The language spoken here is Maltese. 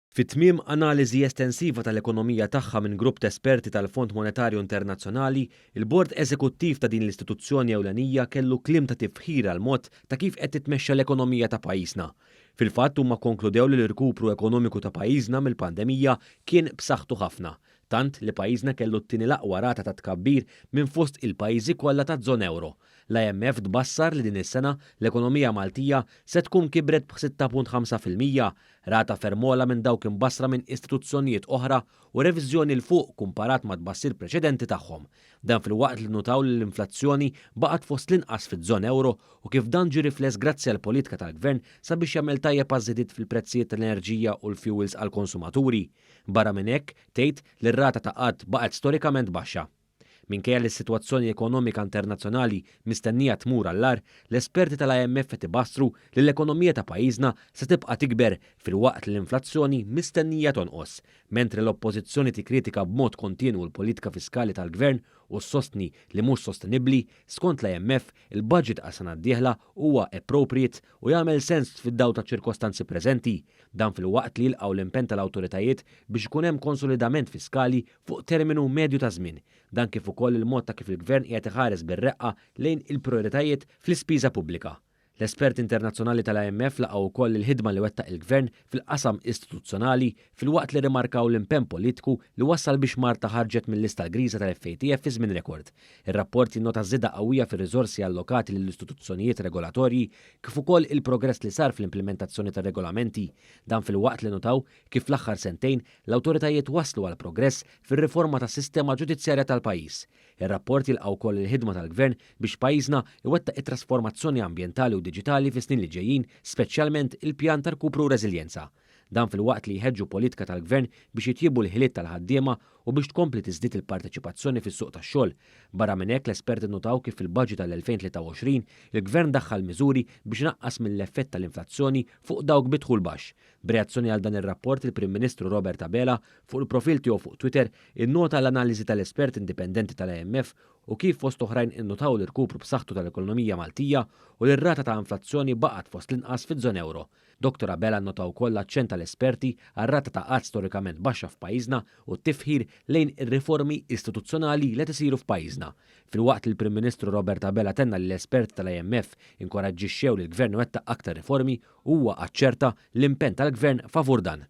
Fit-tmiem analiżi estensiva tal-ekonomija tagħha minn grupp ta' esperti tal-Fond Monetarju Internazzjonali, il-Bord Eżekuttiv ta' din l-istituzzjoni ewlenija kellu kliem ta' tifħir għal mod ta' kif qed titmexxa l-ekonomija ta' pajjiżna. Fil-fatt huma konkludew li l-irkupru ekonomiku ta' pajjiżna mill-pandemija kien b'saħħtu ħafna, tant li pajjiżna kellu t-tieni l-aqwa rata ta' tkabbir minn fost il-pajjiżi kollha taż-żona euro. L-IMF tbassar li din is-sena l-ekonomija Maltija se tkun kibret b'6.5%, rata fermola minn dawk imbassra minn istituzzjonijiet oħra u reviżjoni l fuq kumparat ma' tbassir preċedenti tagħhom. Dan fil-waqt li nutaw li l-inflazzjoni baqgħet fost l-inqas fiż-żona euro u kif dan ġie rifless grazzi għall politika tal-Gvern sabiex jagħmel tajjeb għaż-żidiet fil-prezzijiet tal-enerġija u l-fuels għall-konsumaturi. Barra minn hekk tgħid li r-rata ta' qatt baqgħet storikament baxxa. Minkejja li s-sitwazzjoni ekonomika internazzjonali mistennija tmur għall-ar, l-esperti tal-IMF qed ibassru li l-ekonomija ta' pajjiżna se tibqa' tikber fil-waqt li l-inflazzjoni mistennija tonqos, mentri l-oppożizzjoni tikkritika b'mod kontinwu l-politika fiskali tal-Gvern u s-sostni li mhux sostenibbli, skont l-IMF il-budget għas-sena d-dieħla huwa appropriate u jagħmel sens fid-dawl ta' ċirkostanzi preżenti, dan fil-waqt li jilqgħu l-impenn tal-awtoritajiet biex ikun hemm konsolidament fiskali fuq terminu medju ta' żmien, dan kif ukoll il-mod ta' kif il-Gvern qiegħed iħares bir-reqqa lejn il-prijoritajiet fl-ispiża pubblika. L-esperti internazzjonali tal-IMF laqgħu wkoll il-ħidma li wettaq il-Gvern fil-qasam istituzzjonali fil-waqt li rimarkaw l-impenn politiku li wassal biex Malta ħarġet mill-lista l-griża tal-FATF fi żmien rekord. Ir-rapport jinnota żieda qawwija fir-riżorsi allokati lill-istituzzjonijiet regolatorji kif ukoll il-progress li sar fl-implementazzjoni tar-regolamenti. Dan fil-waqt li notaw kif fl-aħħar sentejn l-awtoritajiet waslu għal progress fir-riforma tas-sistema ġudizzjarja tal-pajjiż. Ir-rapport jilqgħu wkoll il-ħidma tal-Gvern biex pajjiżna iwettaq it-trasformazzjoni ambjentali u diġitali fis-snin li ġejjin, speċjalment il-pjan ta' rkupru u reżiljenza. Dan fil-waqt li jħeġġu politika tal-Gvern biex jitjiebu l-ħiliet tal-ħaddiema u biex tkompli tiżdied il-parteċipazzjoni fis-suq tax-xogħol. Barra minn hekk l-esperti notaw kif fil-budget tal-2023 il-Gvern daħħal miżuri biex naqqas mill-effett tal-inflazzjoni fuq dawk bidħul baxx. B'reazzjoni għal dan ir-rapport il-Prim Ministru Robert Abela fuq il-profil tiegħu fuq Twitter innota l-analiżi tal-espert indipendenti tal-IMF u kif fost oħrajn innotaw l-irkupru b'saħħtu tal-ekonomija Maltija u l-rata ta' inflazzjoni baqgħet fost l-inqas fiż-żona euro. Dr. Abela nnotaw wkoll l-aċċent tal-esperti għar-rata ta' qatt storikament baxxa f'pajjiżna u t-tifħir lejn ir-riformi istituzzjonali li qed isiru f'pajjiżna. Filwaqt il-Prim Ministru Robert Abela tenna li l-esperti tal-IMF inkoraġġixxew li l-Gvern wettaq aktar riformi huwa aċċerta l-impenn tal-Gvern favur dan.